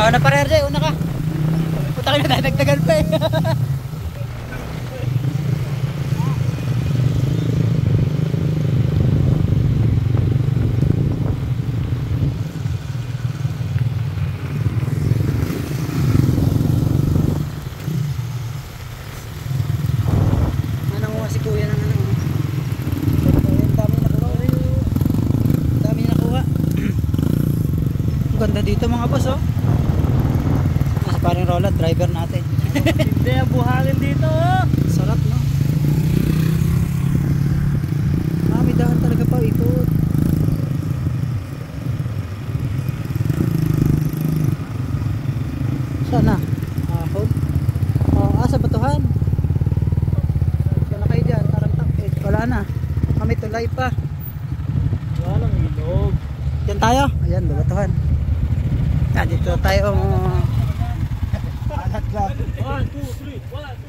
Una pa rin, una ka. Puta kayo na dagdagan pa eh. Si kuya ng ano. Dami nakuha. Ang ganda dito mga boss oh. Nasa paring Roland, driver natin. Hindi ang buhangin dito oh. Sarap no. May dahan talaga pa ikot. Sana ahon. Sa batuhan. Wala na. Kami tulay pa. Walang ilog. Yan tayo. Ayan, babatuhan. Dito tayo. 1, 2, 3. 1, 2.